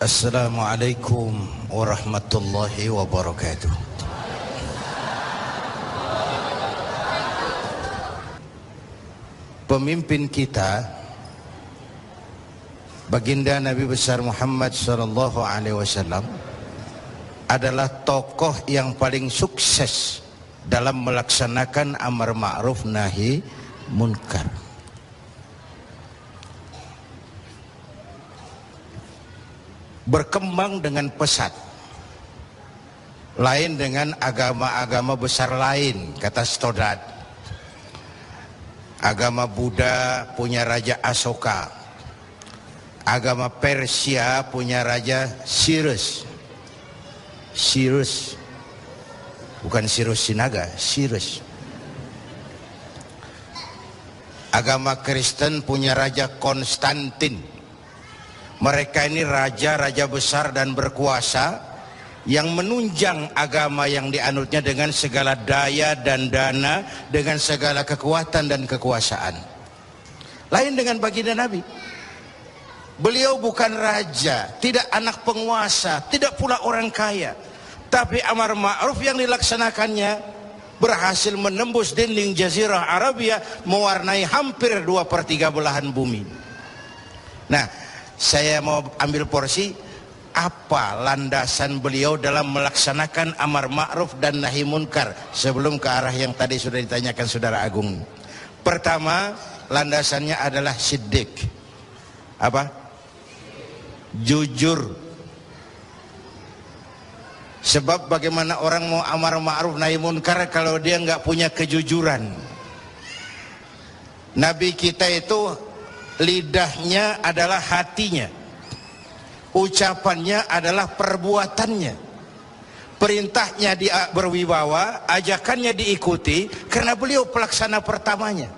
Assalamualaikum warahmatullahi wabarakatuh. Pemimpin kita, baginda Nabi besar Muhammad sallallahu alaihi wasallam, adalah tokoh yang paling sukses dalam melaksanakan amar ma'ruf nahi munkar. Berkembang dengan pesat, lain dengan agama-agama besar lain, kata Stoddard. Agama Buddha punya raja Asoka, agama Persia punya raja Cyrus, bukan Cyrus Sinaga, Cyrus. Agama Kristen punya raja Konstantin. Mereka ini raja-raja besar dan berkuasa yang menunjang agama yang dianutnya dengan segala daya dan dana, dengan segala kekuatan dan kekuasaan. Lain dengan baginda Nabi. Beliau bukan raja, tidak anak penguasa, tidak pula orang kaya. Tapi amar ma'ruf yang dilaksanakannya berhasil menembus dinding Jazirah Arabia, mewarnai hampir 2/3 belahan bumi. Nah, saya mau ambil porsi apa landasan beliau dalam melaksanakan amar ma'ruf dan nahi munkar sebelum ke arah yang tadi sudah ditanyakan Saudara Agung. Pertama, landasannya adalah siddiq. Apa? Jujur. Sebab bagaimana orang mau amar ma'ruf nahi munkar kalau dia nggak punya kejujuran? Nabi kita itu lidahnya adalah hatinya, ucapannya adalah perbuatannya, perintahnya dia berwibawa, ajakannya diikuti karena beliau pelaksana pertamanya.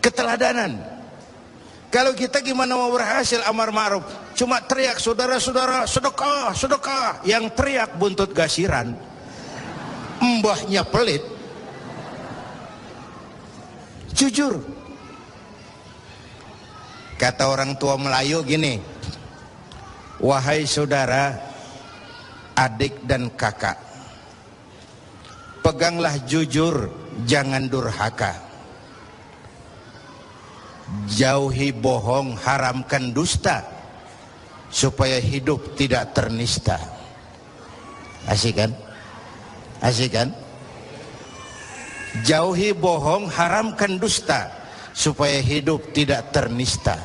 Keteladanan. Kalau kita gimana mau berhasil amar ma'ruf? Cuma teriak, saudara-saudara sedekah, sedekah. Yang teriak buntut gasiran, mbahnya pelit. Jujur. Kata orang tua Melayu gini, wahai saudara, adik dan kakak, peganglah jujur, jangan durhaka. Jauhi bohong, haramkan dusta, supaya hidup tidak ternista. Asik kan? Asik kan? Jauhi bohong, haramkan dusta, supaya hidup tidak ternista.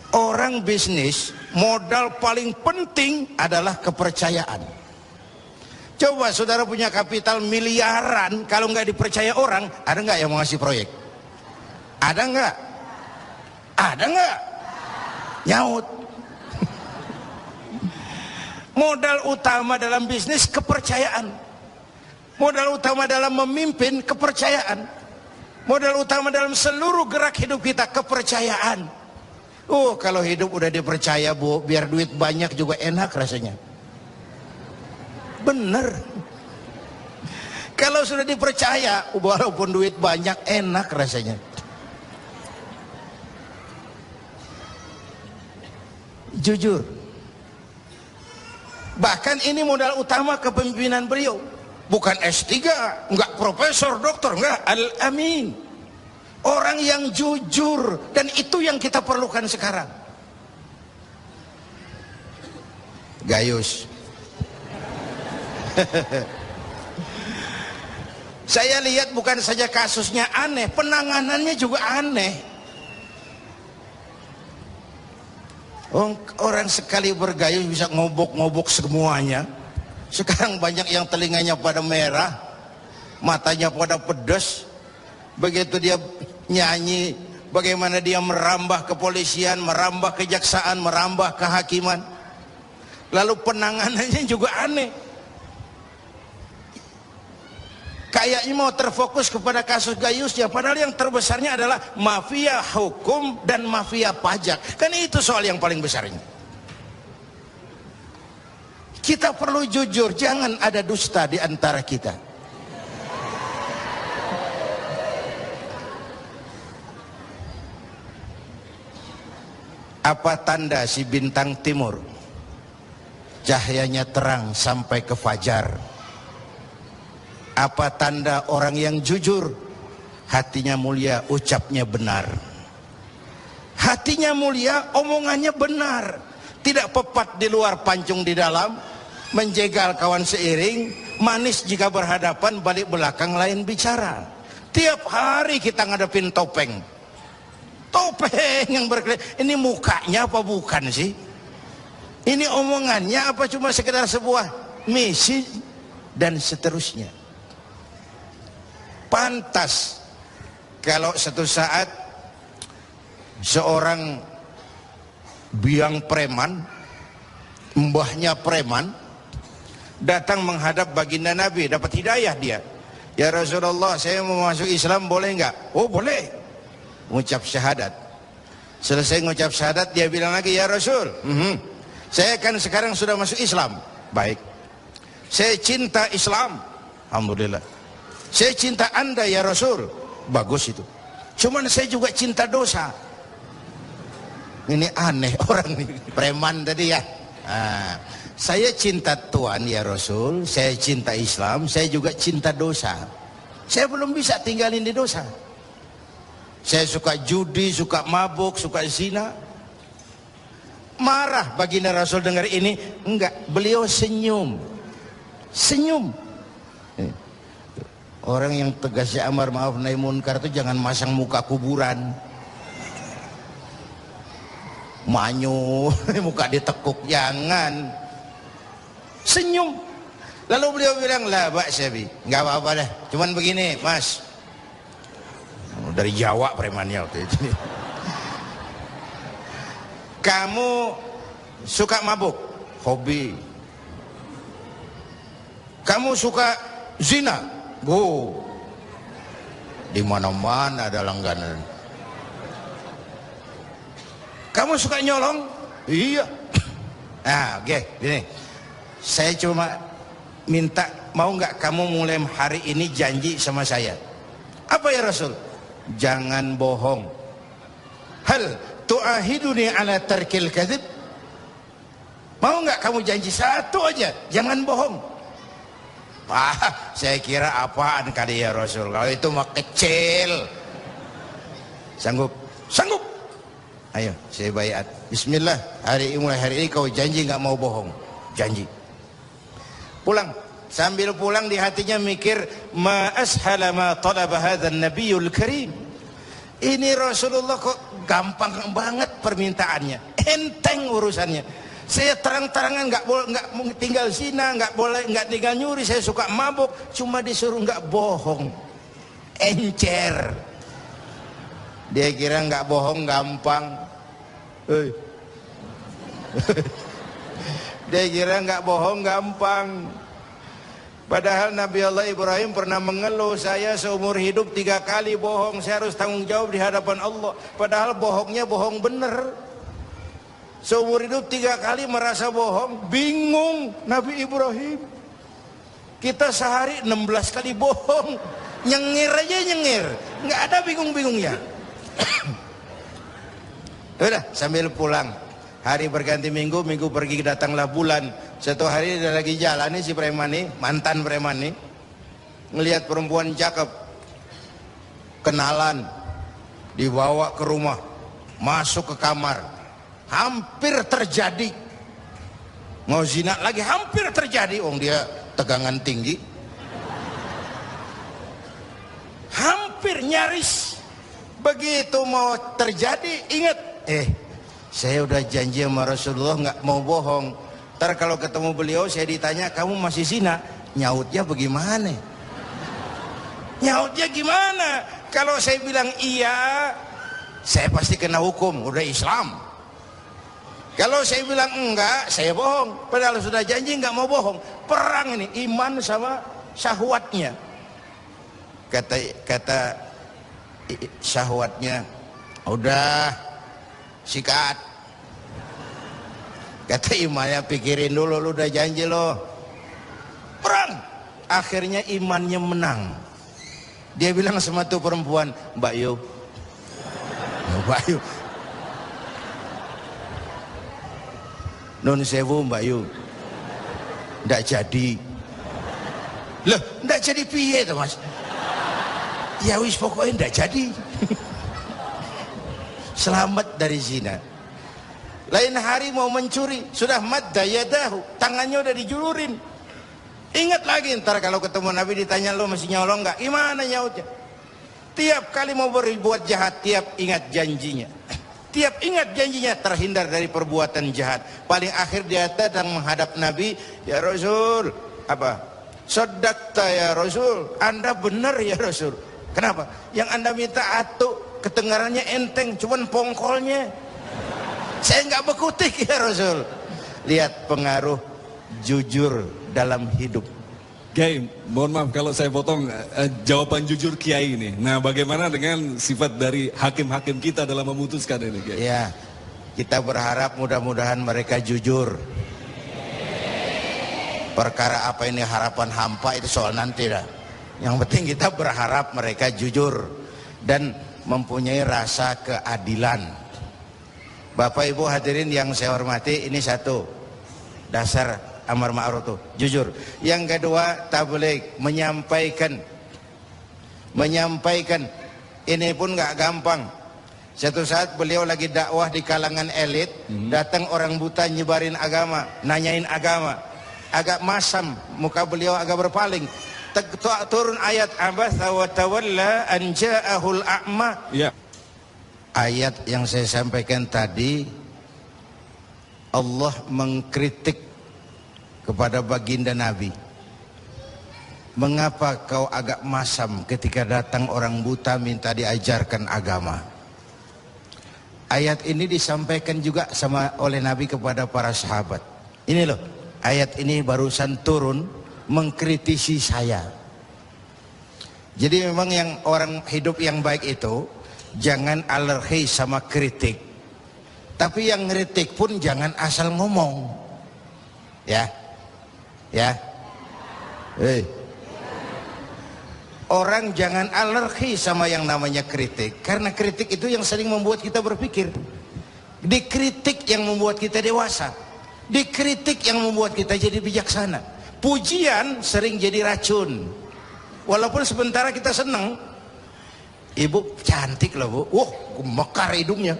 Orang bisnis, modal paling penting adalah kepercayaan. Coba saudara punya kapital miliaran, kalau nggak dipercaya orang, ada nggak yang mau ngasih proyek? Ada nggak? Ada nggak? Nyaut. Modal utama dalam bisnis kepercayaan. Modal utama dalam memimpin kepercayaan. Modal utama dalam seluruh gerak hidup kita kepercayaan. Kalau hidup udah dipercaya, Bu, biar duit banyak juga enak rasanya. Bener. Kalau sudah dipercaya, walaupun duit banyak enak rasanya. Jujur. Bahkan ini modal utama kepemimpinan beliau. Bukan S3, enggak profesor, doktor, enggak, Al-Amin. Orang yang jujur, dan itu yang kita perlukan sekarang. Gayus. Saya lihat bukan saja kasusnya aneh, penanganannya juga aneh. Orang sekali bergayus bisa ngobok-ngobok semuanya. Sekarang banyak yang telinganya pada merah, matanya pada pedas. Begitu dia nyanyi, bagaimana dia merambah kepolisian, merambah kejaksaan, merambah kehakiman. Lalu penanganannya juga aneh. Kayaknya mau terfokus kepada kasus gayusnya, padahal yang terbesarnya adalah mafia hukum dan mafia pajak. Kan itu soal yang paling besarnya. Kita perlu jujur, jangan ada dusta di antara kita. Apa tanda si bintang timur cahayanya terang sampai ke fajar? Apa tanda orang yang jujur? Hatinya mulia, ucapnya benar. Hatinya mulia, omongannya benar. Tidak pepat di luar, pancung di dalam. Menjegal kawan seiring, manis jika berhadapan, balik belakang lain bicara. Tiap hari kita ngadepin topeng. Topeng yang berkelihatan. Ini mukanya apa bukan sih? Ini omongannya apa cuma sekedar sebuah misi dan seterusnya. Pantas kalau satu saat seorang biang preman, mbahnya preman, datang menghadap baginda Nabi, dapat hidayah dia. Ya Rasulullah, saya mau masuk Islam, boleh enggak? Oh boleh. Mengucap syahadat. Selesai mengucap syahadat, dia bilang lagi, ya Rasul, saya kan sekarang sudah masuk Islam. Baik. Saya cinta Islam. Alhamdulillah. Saya cinta Anda ya Rasul. Bagus itu. Cuman saya juga cinta dosa. Ini aneh orang nih. Preman tadi ya. Saya cinta Tuhan ya Rasul. Saya cinta Islam. Saya juga cinta dosa. Saya belum bisa tinggalin di dosa. Saya suka judi, suka mabuk, suka zina. Marah baginda Rasul dengar ini. Enggak, beliau senyum. Senyum. Orang yang tegasnya amar ma'ruf nahi munkar itu jangan masang muka kuburan. Manyu, muka ditekuk, jangan. Senyum. Lalu beliau bilang, lah Pak Syabi, enggak apa-apa dah. Cuman begini, Mas. Dari Jawa premannya waktu itu. Kamu suka mabuk, hobi. Kamu suka zina, di mana-mana ada langganan. Kamu suka nyolong, iya. Nah, oke, gini. Saya cuma minta, mau nggak kamu mulai hari ini janji sama saya? Apa ya Rasul? Jangan bohong. Hal tu'ahiduni ala tarkil kadhib? Mau nggak kamu janji satu aja, jangan bohong? Saya kira apaan kali ya Rasul? Kalau itu mah kecil. Sanggup? Sanggup. Ayo, saya baiat. Bismillah. Mulai hari ini kau janji nggak mau bohong. Janji. Pulang. Sambil pulang di hatinya mikir, ma ashala ma talaba hadzal nabiyul karim. Ini Rasulullah kok gampang banget permintaannya, enteng urusannya. Saya terang-terangan nggak tinggal zina, nggak tinggal nyuri, saya suka mabuk, cuma disuruh nggak bohong, encer. Dia kira nggak bohong gampang. Dia kira nggak bohong gampang. Padahal Nabi Allah Ibrahim pernah mengeluh, saya seumur hidup 3 kali bohong, saya harus tanggung jawab di hadapan Allah. Padahal bohongnya bohong bener. Seumur hidup 3 kali merasa bohong, bingung Nabi Ibrahim. Kita sehari 16 kali bohong, nyengir aja nyengir, nggak ada bingung-bingungnya. Udah sambil pulang, hari berganti minggu, minggu pergi datanglah bulan. Satu hari dia lagi jalan nih si preman nih, mantan preman nih, ngelihat perempuan cakep, kenalan, dibawa ke rumah, masuk ke kamar, hampir terjadi. Mau zina lagi, hampir terjadi. Dia tegangan tinggi, hampir nyaris. Begitu mau terjadi, ingat, saya udah janji sama Rasulullah nggak mau bohong. Ntar kalau ketemu beliau saya ditanya, kamu masih zina? Nyautnya bagaimana? Nyautnya gimana? Kalau saya bilang iya, saya pasti kena hukum, udah Islam. Kalau saya bilang enggak, saya bohong. Padahal sudah janji nggak mau bohong. Perang ini, iman sama syahwatnya. Kata syahwatnya, udah sikat. Kata imannya, pikirin dulu, lu udah janji lo. Perang. Akhirnya imannya menang. Dia bilang sama tuh perempuan, Mbak Yu, Nun sewu Mbak Yu, ndak jadi. Loh, ndak jadi piye to Mas? Ya wis pokoknya ndak jadi. Selamat dari zina. Lain hari mau mencuri, sudah madda yadahu, tangannya udah dijulurin. Ingat lagi ntar kalau ketemu Nabi ditanya, lo masih nyolong nggak? Gimana nyautnya? Tiap kali mau berbuat jahat, tiap ingat janjinya. Tiap ingat janjinya terhindar dari perbuatan jahat. Paling akhir dia datang menghadap Nabi, ya Rasul, apa? Shadaqta ya Rasul, Anda benar ya Rasul. Kenapa? Yang Anda minta atuk, kedengarannya enteng, cuman pongkolnya. Saya nggak bekutik ya Rasul. Lihat pengaruh jujur dalam hidup. Kiai, mohon maaf kalau saya potong jawaban jujur Kiai ini. Nah, bagaimana dengan sifat dari hakim-hakim kita dalam memutuskan ini, Kiai? Ya, kita berharap mudah-mudahan mereka jujur. Perkara apa ini harapan hampa itu soal nanti dah. Yang penting kita berharap mereka jujur dan mempunyai rasa keadilan. Bapak Ibu hadirin yang saya hormati, ini satu dasar amar ma'ruf tuh, jujur. Yang kedua, tabligh, menyampaikan ini pun nggak gampang. Satu saat beliau lagi dakwah di kalangan elit, datang orang buta nyebarin agama, nanyain agama, agak masam, muka beliau agak berpaling. Turun ayat abasa wa tawalla an ja'ahul a'ma. Ya. Ayat yang saya sampaikan tadi, Allah mengkritik kepada baginda Nabi. Mengapa kau agak masam ketika datang orang buta minta diajarkan agama? Ayat ini disampaikan juga oleh Nabi kepada para sahabat. Ini loh, ayat ini barusan turun mengkritisi saya. Jadi memang yang orang hidup yang baik itu jangan alergi sama kritik. Tapi yang ngeritik pun jangan asal ngomong. Ya. Orang jangan alergi sama yang namanya kritik, karena kritik itu yang sering membuat kita berpikir. Dikritik yang membuat kita dewasa. Dikritik yang membuat kita jadi bijaksana. Pujian sering jadi racun. Walaupun sementara kita senang. Ibu cantik loh Bu. Wah, mekar hidungnya.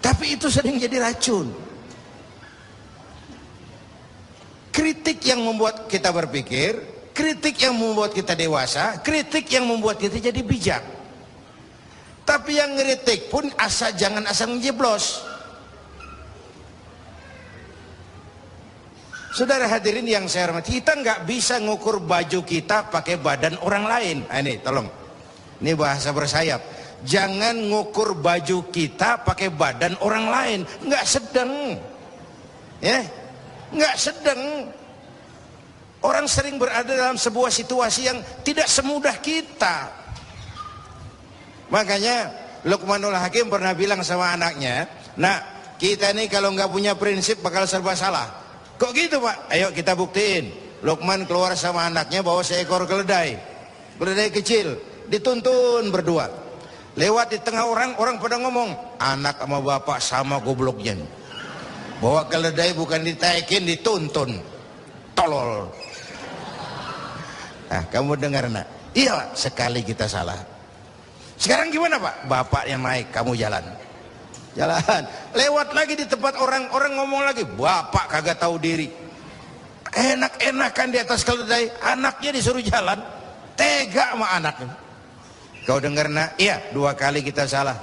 Tapi itu sering jadi racun. Kritik yang membuat kita berpikir, kritik yang membuat kita dewasa, kritik yang membuat kita jadi bijak. Tapi yang ngeritik pun jangan asal ngejeblos. Saudara hadirin yang saya hormati, kita nggak bisa ngukur baju kita pakai badan orang lain. Ini tolong, ini bahasa bersayap. Jangan ngukur baju kita pakai badan orang lain. Nggak sedang, ya, nggak sedang. Orang sering berada dalam sebuah situasi yang tidak semudah kita. Makanya Luqmanul Hakim pernah bilang sama anaknya, "Nak, kita ini kalau nggak punya prinsip bakal serba salah." Kok gitu Pak? Ayo kita buktiin. Luqman keluar sama anaknya bawa seekor keledai. Keledai kecil, dituntun berdua. Lewat di tengah orang pada ngomong, anak sama bapak sama gobloknya. Bawa keledai bukan ditaikin, dituntun. Tolol. Nah, kamu dengar nak? Iya Pak, sekali kita salah. Sekarang gimana Pak? Bapak yang naik, kamu jalan. Jalan, lewat lagi di tempat orang ngomong lagi, bapak kagak tahu diri, enak-enakan di atas keledai, anaknya disuruh jalan, tega sama anaknya. Kau dengar nak? Iya, 2 kali kita salah.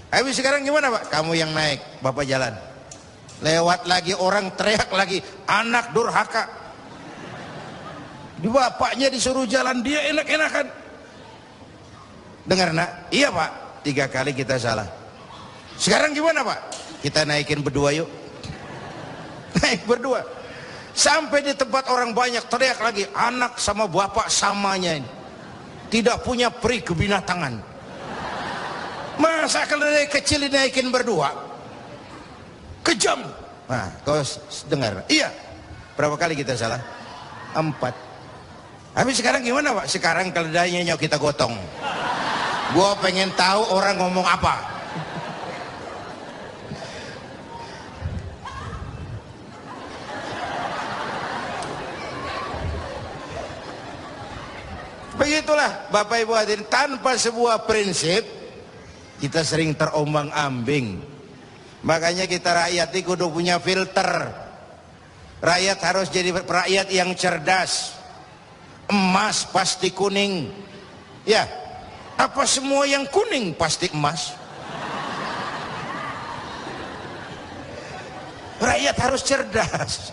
Habis sekarang gimana Pak? Kamu yang naik, bapak jalan. Lewat lagi orang teriak lagi, anak durhaka. Di bapaknya disuruh jalan, dia enak-enakan. Dengar nak? Iya Pak, 3 kali kita salah. Sekarang gimana Pak? Kita naikin berdua yuk. Naik berdua. Sampai di tempat orang banyak teriak lagi, anak sama bapak samanya ini. Tidak punya peri kebinatangan. Masa keledai kecil dinaikin berdua? Kejam. Nah, kau dengar? Iya. Berapa kali kita salah? 4. Habis sekarang gimana Pak? Sekarang keledainya nyok kita gotong. Gua pengen tahu orang ngomong apa. itulah Bapak Ibu hadirin, tanpa sebuah prinsip kita sering terombang-ambing. Makanya kita rakyat ini kudu punya filter. Rakyat harus jadi rakyat yang cerdas. Emas pasti kuning. Ya, apa semua yang kuning pasti emas? Rakyat harus cerdas.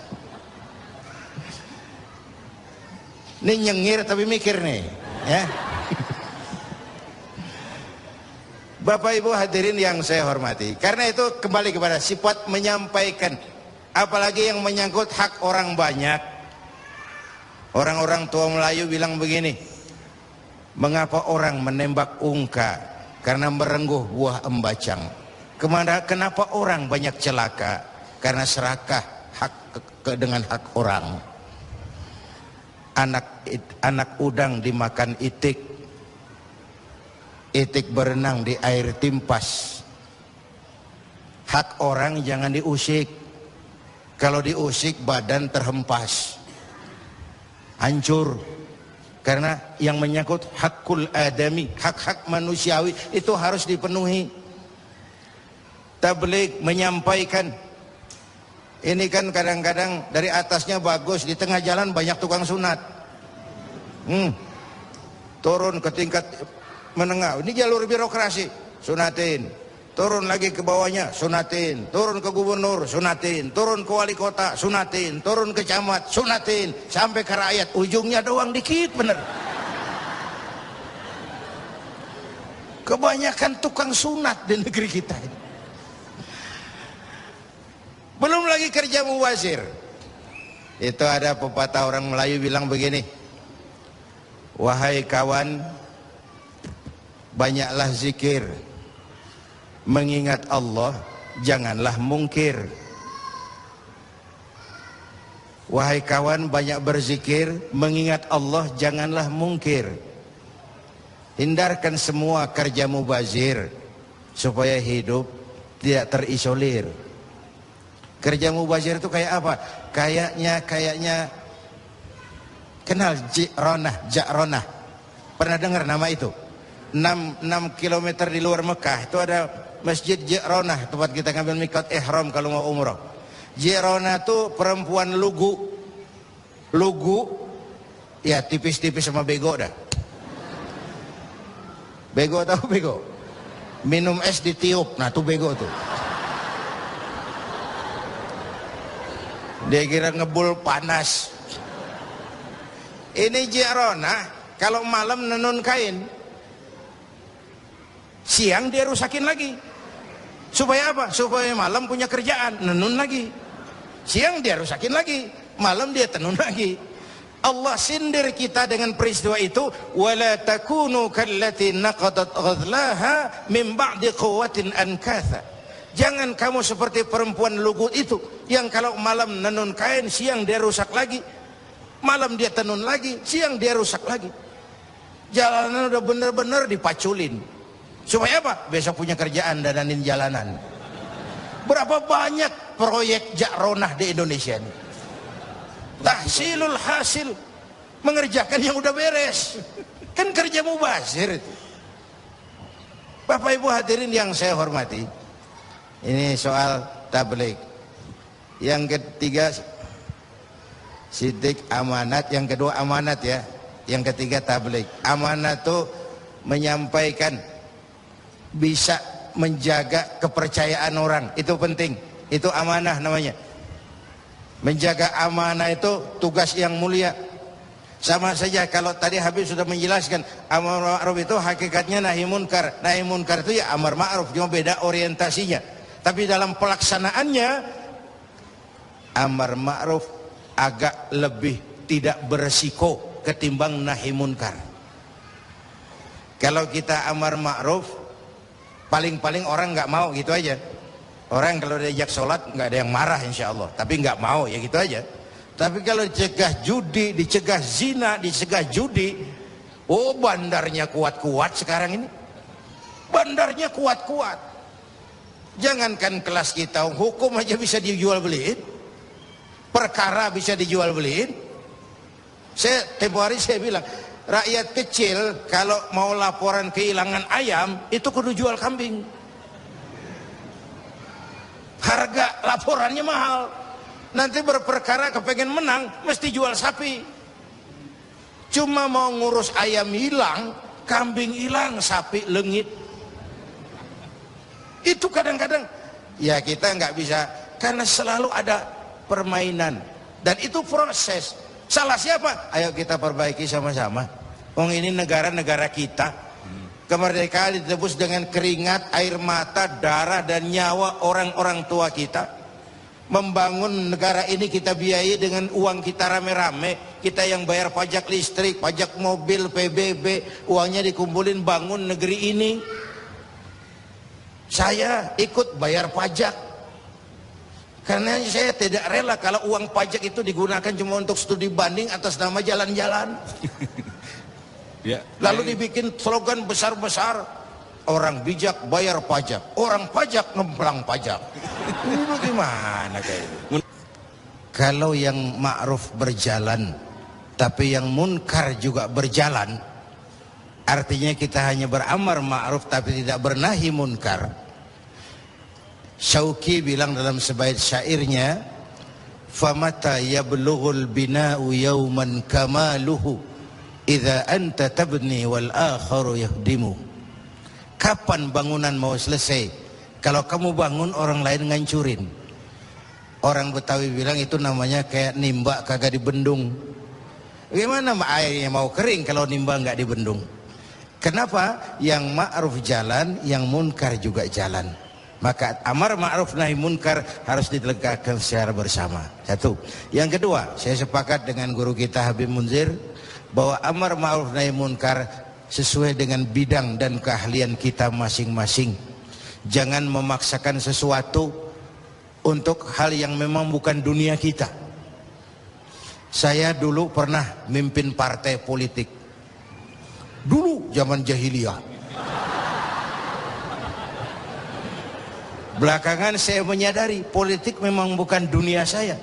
Ini nyengir tapi mikir nih, ya. Bapak Ibu hadirin yang saya hormati, karena itu kembali kepada sifat menyampaikan, apalagi yang menyangkut hak orang banyak. Orang-orang tua Melayu bilang begini, mengapa orang menembak ungka? Karena merengguh buah embacang. Kenapa orang banyak celaka? Karena serakah dengan hak orang. Anak udang dimakan itik. Itik berenang di air timpas. Hak orang jangan diusik. Kalau diusik badan terhempas, hancur. Karena yang menyangkut hakul adami, hak-hak manusiawi itu harus dipenuhi. Tabligh menyampaikan. Ini kan kadang-kadang dari atasnya bagus, di tengah jalan banyak tukang sunat. Turun ke tingkat menengah, ini jalur birokrasi, sunatin. Turun lagi ke bawahnya, sunatin. Turun ke gubernur, sunatin. Turun ke wali kota, sunatin. Turun ke camat, sunatin. Sampai ke rakyat, ujungnya doang dikit bener. Kebanyakan tukang sunat di negeri kita ini. Belum lagi kerja mubazir. Itu ada pepatah orang Melayu bilang begini, wahai kawan, banyaklah zikir, mengingat Allah, janganlah mungkir. Wahai kawan, banyak berzikir, mengingat Allah, janganlah mungkir. Hindarkan semua kerja mubazir supaya hidup tidak terisolir. Kerja mubazir itu kayak apa? Kayaknya kenal Ja'ronah. Pernah dengar nama itu? 6 kilometer di luar Mekah itu ada Masjid Ja'ronah, tempat kita ngambil miqat ihram kalau mau umrah. Ja'ronah itu perempuan lugu. Lugu ya tipis-tipis sama bego dah. Bego tahu bego? Minum es ditiup, nah tuh bego tuh. Dia kira ngebul panas. Ini Ja'ronah kalau malam nenun kain, siang dia rusakin lagi. Supaya apa? Supaya malam punya kerjaan, nenun lagi. Siang dia rusakin lagi, malam dia tenun lagi. Allah sindir kita dengan peristiwa itu, wala takunu kallati naqadat ghadlaha min ba'di quwwatin ankatha. Jangan kamu seperti perempuan lugu itu yang kalau malam nenun kain, siang dia rusak lagi. Malam dia tenun lagi, siang dia rusak lagi. Jalanan udah bener-bener dipaculin. Supaya apa? Besok punya kerjaan dananin jalanan. Berapa banyak proyek Ja'ronah di Indonesia ini? Tahsilul hasil, mengerjakan yang udah beres. Kan kerja mubazir itu. Bapak Ibu hadirin yang saya hormati, ini soal tabligh. Yang ketiga sidik amanat, yang kedua amanat ya. Yang ketiga tabligh. Amanat itu menyampaikan, bisa menjaga kepercayaan orang, itu penting. Itu amanah namanya. Menjaga amanah itu tugas yang mulia. Sama saja kalau tadi Habib sudah menjelaskan, amar ma'ruf itu hakikatnya nahi munkar. Nahi munkar itu ya amar ma'ruf, cuma beda orientasinya. Tapi dalam pelaksanaannya amar ma'ruf agak lebih tidak beresiko ketimbang nahi munkar. Kalau kita amar ma'ruf, paling-paling orang nggak mau gitu aja. Orang kalau diajak sholat nggak ada yang marah insya Allah, tapi nggak mau ya gitu aja. Tapi kalau dicegah judi, dicegah zina, dicegah judi, oh bandarnya kuat-kuat sekarang ini. Bandarnya kuat-kuat. Jangankan kelas kita, hukum aja bisa dijual beliin, perkara bisa dijual beliin. Saya tempo hari saya bilang, rakyat kecil kalau mau laporan kehilangan ayam itu kudu jual kambing. Harga laporannya mahal. Nanti berperkara kepengen menang mesti jual sapi. Cuma mau ngurus ayam hilang, kambing hilang, sapi lengit. Itu kadang-kadang ya kita nggak bisa, karena selalu ada permainan dan itu proses. Salah siapa? Ayo kita perbaiki sama-sama. Ini negara-negara kita. Kemerdekaan ditebus dengan keringat, air mata, darah dan nyawa orang-orang tua kita. Membangun negara ini kita biayai dengan uang kita rame-rame. Kita yang bayar pajak listrik, pajak mobil, PBB, uangnya dikumpulin bangun negeri ini. Saya ikut bayar pajak. Karena saya tidak rela kalau uang pajak itu digunakan cuma untuk studi banding atas nama jalan-jalan. Ya. Lalu dibikin slogan besar-besar, orang bijak bayar pajak, orang pajak ngemplang pajak. Ini bagaimana kayak itu? Kalau yang ma'ruf berjalan, tapi yang munkar juga berjalan, artinya kita hanya beramar ma'ruf tapi tidak bernahi munkar. Syauqi bilang dalam sebaik syairnya, famata yablughul bina'u yawman kamaluhu idza anta tabni wal akharu yahdimu. Kapan bangunan mau selesai kalau kamu bangun orang lain ngancurin? Orang Betawi bilang itu namanya kayak nimba kagak dibendung. Bagaimana airnya mau kering kalau nimba nggak dibendung? Kenapa? Yang ma'ruf jalan, yang munkar juga jalan. Maka amar ma'ruf nahi munkar harus ditegakkan secara bersama. Satu. Yang kedua, saya sepakat dengan guru kita Habib Munzir bahwa amar ma'ruf nahi munkar sesuai dengan bidang dan keahlian kita masing-masing. Jangan memaksakan sesuatu untuk hal yang memang bukan dunia kita. Saya dulu pernah mimpin partai politik. Dulu zaman jahiliyah. Belakangan saya menyadari politik memang bukan dunia saya.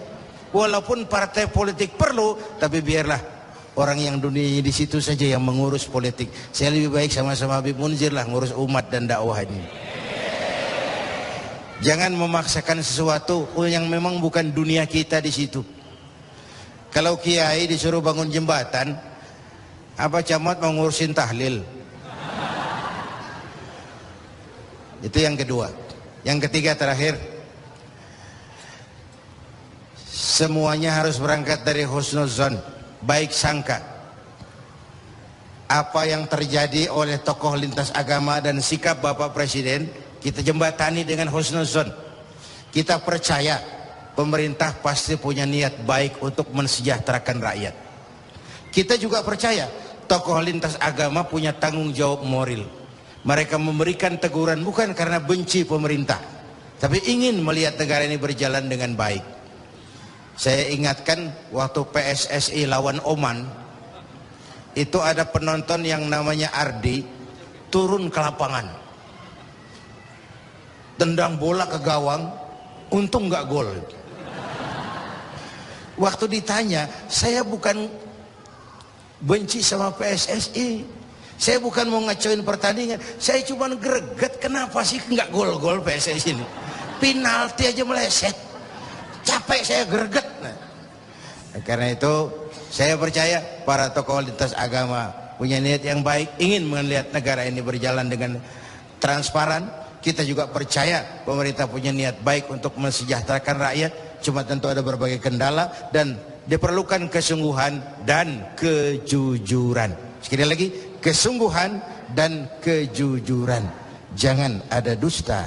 Walaupun partai politik perlu, tapi biarlah orang yang dunianya di situ saja yang mengurus politik. Saya lebih baik sama-sama Habib Munzir lah ngurus umat dan dakwah ini. Jangan memaksakan sesuatu yang memang bukan dunia kita di situ. Kalau kiai disuruh bangun jembatan, apa camat mau ngurusin tahlil? Itu yang kedua. Yang ketiga terakhir, semuanya harus berangkat dari husnuzon, baik sangka. Apa yang terjadi oleh tokoh lintas agama dan sikap Bapak Presiden, kita jembatani dengan husnuzon. Kita percaya pemerintah pasti punya niat baik untuk mensejahterakan rakyat. Kita juga percaya tokoh lintas agama punya tanggung jawab moral. Mereka memberikan teguran bukan karena benci pemerintah, tapi ingin melihat negara ini berjalan dengan baik. Saya ingatkan waktu PSSI lawan Oman, itu ada penonton yang namanya Ardi turun ke lapangan, tendang bola ke gawang, untung nggak gol. Waktu ditanya, saya bukan benci sama PSSI, saya bukan mau ngacauin pertandingan, saya cuma greget kenapa sih nggak gol-gol PSSI ini, penalti aja meleset, capek saya greget. Karena itu saya percaya para tokoh lintas agama punya niat yang baik, ingin melihat negara ini berjalan dengan transparan. Kita juga percaya pemerintah punya niat baik untuk mensejahterakan rakyat, cuma tentu ada berbagai kendala dan diperlukan kesungguhan dan kejujuran. Sekali lagi, kesungguhan dan kejujuran. Jangan ada dusta